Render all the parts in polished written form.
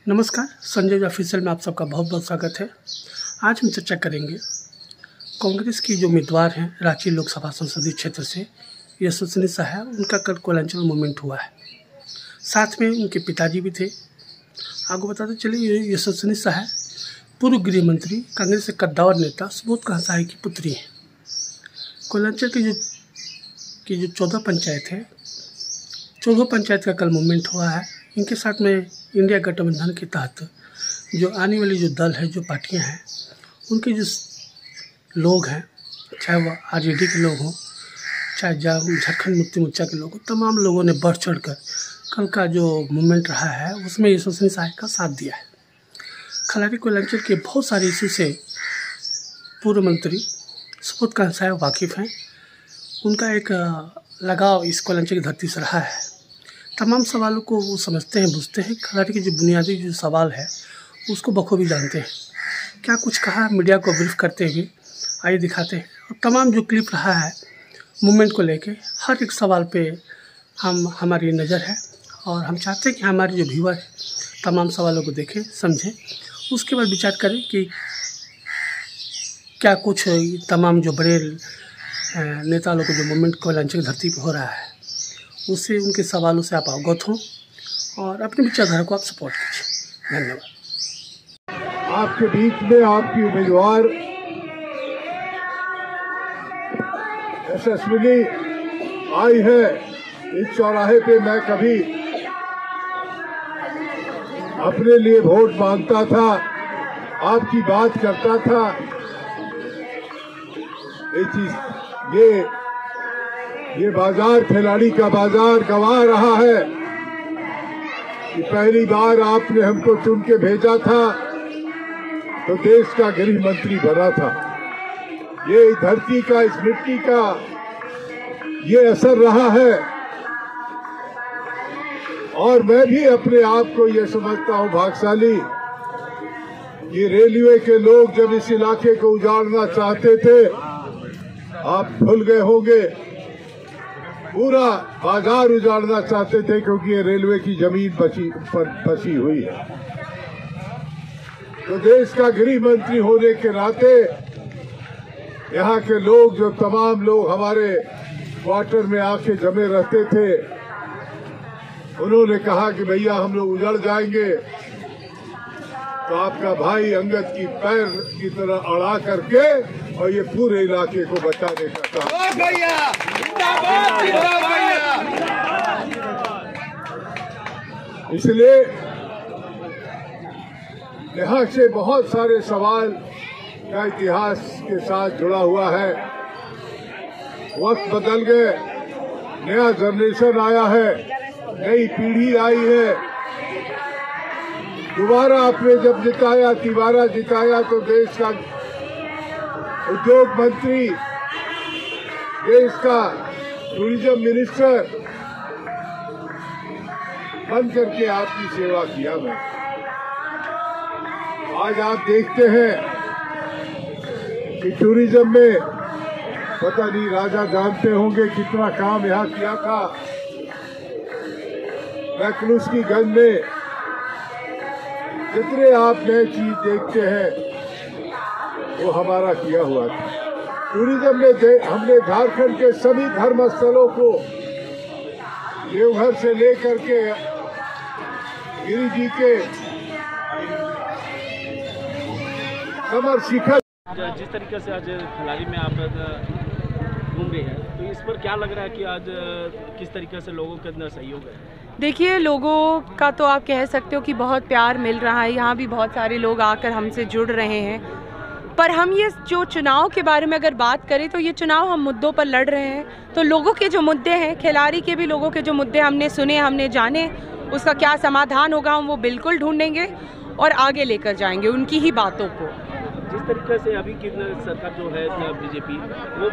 नमस्कार, संजय ऑफिशियल में आप सबका बहुत बहुत स्वागत है। आज हम चर्चा करेंगे कांग्रेस की जो उम्मीदवार हैं रांची लोकसभा संसदीय क्षेत्र से यशस्विनी शाह, उनका कल कोयलांचल मूवमेंट हुआ है। साथ में उनके पिताजी भी थे। आपको बताते चलिए, यशस्विनी शाह पूर्व गृह मंत्री, कांग्रेस के कद्दावर नेता सुबोध कंसाई की पुत्री हैं। कोयलांचल की जो 14 पंचायत है, 14 पंचायत का कल मूवमेंट हुआ है। इनके साथ में इंडिया गठबंधन के तहत जो आने वाली जो दल है, जो पार्टियां हैं, उनके जो लोग हैं, चाहे वह आरजेडी के लोग हों, चाहे झारखंड मुक्ति मोर्चा के लोग हों, तमाम लोगों ने बढ़ चढ़ कर कल का जो मूवमेंट रहा है उसमें यशस्विनी शाह का साथ दिया है। खलारी कोयलांचल के बहुत सारे इशू से पूर्व मंत्री सुबोध कंसाई वाकिफ़ हैं। उनका एक लगाव इस कोयलांचल की धरती से रहा है। तमाम सवालों को वो समझते हैं, बुझते हैं। खलारी के जो बुनियादी जो सवाल है उसको बखूबी जानते हैं। क्या कुछ कहा मीडिया को ब्रीफ करते हुए, आइए दिखाते हैं। और तमाम जो क्लिप रहा है मूवमेंट को लेके, हर एक सवाल पे हमारी नज़र है और हम चाहते हैं कि हमारे जो व्यूअर हैं तमाम सवालों को देखें, समझें, उसके बाद विचार करें कि क्या कुछ तमाम जो बड़े नेता लोगों को जो मूवमेंट कोयलांचल की धरती पर हो रहा है उससे, उनके सवालों से आप अवगत हों और अपनी विचारधारा को आप सपोर्ट कीजिए। धन्यवाद। आपके बीच में आपकी उम्मीदवार यशस्विनी आई है। इस चौराहे पे मैं कभी अपने लिए वोट मांगता था, आपकी बात करता था। ये बाजार, खिलाड़ी का बाजार गंवा रहा है कि पहली बार आपने हमको चुन के भेजा था तो देश का गृह मंत्री बना था। ये धरती का, इस मिट्टी का ये असर रहा है। और मैं भी अपने आप को ये समझता हूँ भाग्यशाली। ये रेलवे के लोग जब इस इलाके को उजाड़ना चाहते थे, आप भूल गए होंगे, पूरा बाजार उजाड़ना चाहते थे क्योंकि ये रेलवे की जमीन बची हुई है। तो देश का गृह मंत्री होने के नाते यहाँ के लोग, जो तमाम लोग हमारे क्वार्टर में आके जमे रहते थे, उन्होंने कहा कि भैया हम लोग उजड़ जाएंगे तो आपका भाई अंगद की पैर की तरह अड़ा करके और ये पूरे इलाके को बचाने का काम। इसलिए यहाँ से बहुत सारे सवाल का इतिहास के साथ जुड़ा हुआ है। वक्त बदल गए, नया जनरेशन आया है, नई पीढ़ी आई है। दोबारा आपने जब जिताया, तिबारा जिताया, तो देश का उद्योग मंत्री, देश का टूरिज्म मिनिस्टर बन करके आपकी सेवा किया मैं। आज आप देखते हैं कि टूरिज्म में पता नहीं, राजा जानते होंगे कितना काम यहाँ किया था। मैकलुस्की गंज में जितने आप नए चीज देखते हैं वो हमारा किया हुआ था। टूरिज्म में हमने झारखंड के सभी धर्म स्थलों को, देवघर से लेकर के गिरी जी के कमर शिखर। जिस तरीके से आज खलारी में आप घूम रहे हैं, तो इस पर क्या लग रहा है कि आज किस तरीके से लोगों के अंदर सहयोग है? देखिए, लोगों का तो आप कह सकते हो कि बहुत प्यार मिल रहा है। यहाँ भी बहुत सारे लोग आकर हमसे जुड़ रहे हैं। पर हम ये जो चुनाव के बारे में अगर बात करें तो ये चुनाव हम मुद्दों पर लड़ रहे हैं। तो लोगों के जो मुद्दे हैं, खिलाड़ी के भी लोगों के जो मुद्दे हमने सुने, हमने जाने, उसका क्या समाधान होगा हम वो बिल्कुल ढूंढेंगे और आगे लेकर जाएंगे उनकी ही बातों को। जिस तरीके से अभी की सरकार जो है बीजेपी, वो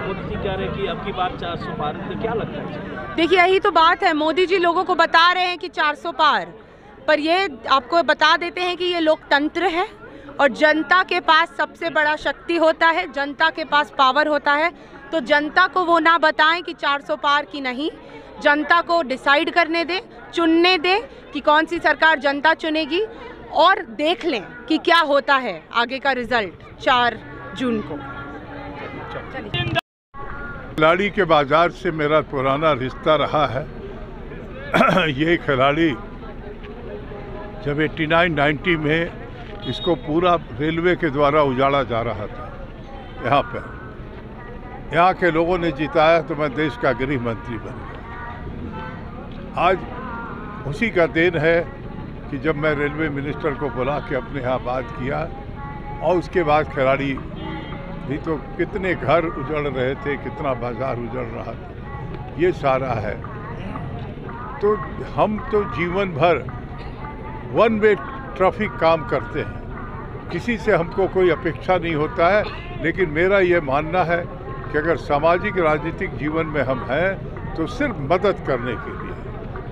मोदी जी कह रहे हैं कि अब की बार 400 पार, तो क्या लगता है? देखिए, यही तो बात है। मोदी जी लोगों को बता रहे हैं कि 400 पार, पर ये आपको बता देते हैं कि ये लोकतंत्र है और जनता के पास सबसे बड़ा शक्ति होता है, जनता के पास पावर होता है। तो जनता को वो ना बताएं कि 400 पार की नहीं, जनता को डिसाइड करने दें, चुनने दें कि कौन सी सरकार जनता चुनेगी और देख लें कि क्या होता है आगे का रिजल्ट 4 जून को। खिलाड़ी के बाजार से मेरा पुराना रिश्ता रहा है। ये खिलाड़ी जब 89-90 में इसको पूरा रेलवे के द्वारा उजाड़ा जा रहा था, यहाँ के लोगों ने जिताया तो मैं देश का गृह मंत्री बन गया। आज उसी का देन है कि जब मैं रेलवे मिनिस्टर को बुला के अपने यहाँ बात किया और उसके बाद खिलाड़ी भी तो कितने घर उजड़ रहे थे, कितना बाजार उजड़ रहा था, ये सारा है। तो हम तो जीवन भर वन वे ट्रैफिक काम करते हैं, किसी से हमको कोई अपेक्षा नहीं होता है। लेकिन मेरा ये मानना है कि अगर सामाजिक राजनीतिक जीवन में हम हैं तो सिर्फ मदद करने के लिए,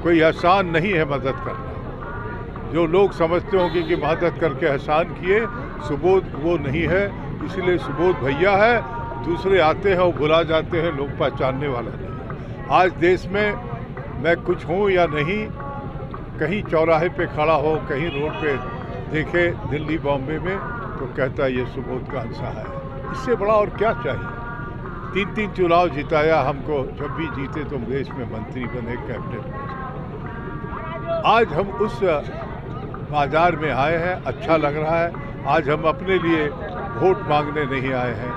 कोई एहसान नहीं है मदद करना। जो लोग समझते होंगे कि मदद करके एहसान किए, सुबोध वो नहीं है। इसलिए सुबोध भैया है, दूसरे आते हैं वो भुला जाते हैं, लोग पहचानने वाला नहीं। आज देश में मैं कुछ हूँ या नहीं, कहीं चौराहे पे खड़ा हो, कहीं रोड पे देखे दिल्ली बॉम्बे में, तो कहता है ये सुबोध का अंसा है। इससे बड़ा और क्या चाहिए। 3 चुनाव जिताया हमको, जब भी जीते तो देश में मंत्री बने, कैबिनेट में। आज हम उस बाजार में आए हैं, अच्छा लग रहा है। आज हम अपने लिए वोट मांगने नहीं आए हैं।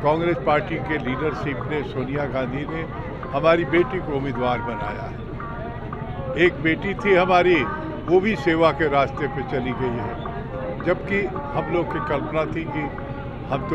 कांग्रेस पार्टी के लीडरशिप ने, सोनिया गांधी ने हमारी बेटी को उम्मीदवार बनाया है। एक बेटी थी हमारी, वो भी सेवा के रास्ते पे चली गई है, जबकि हम लोग की कल्पना थी कि हम तो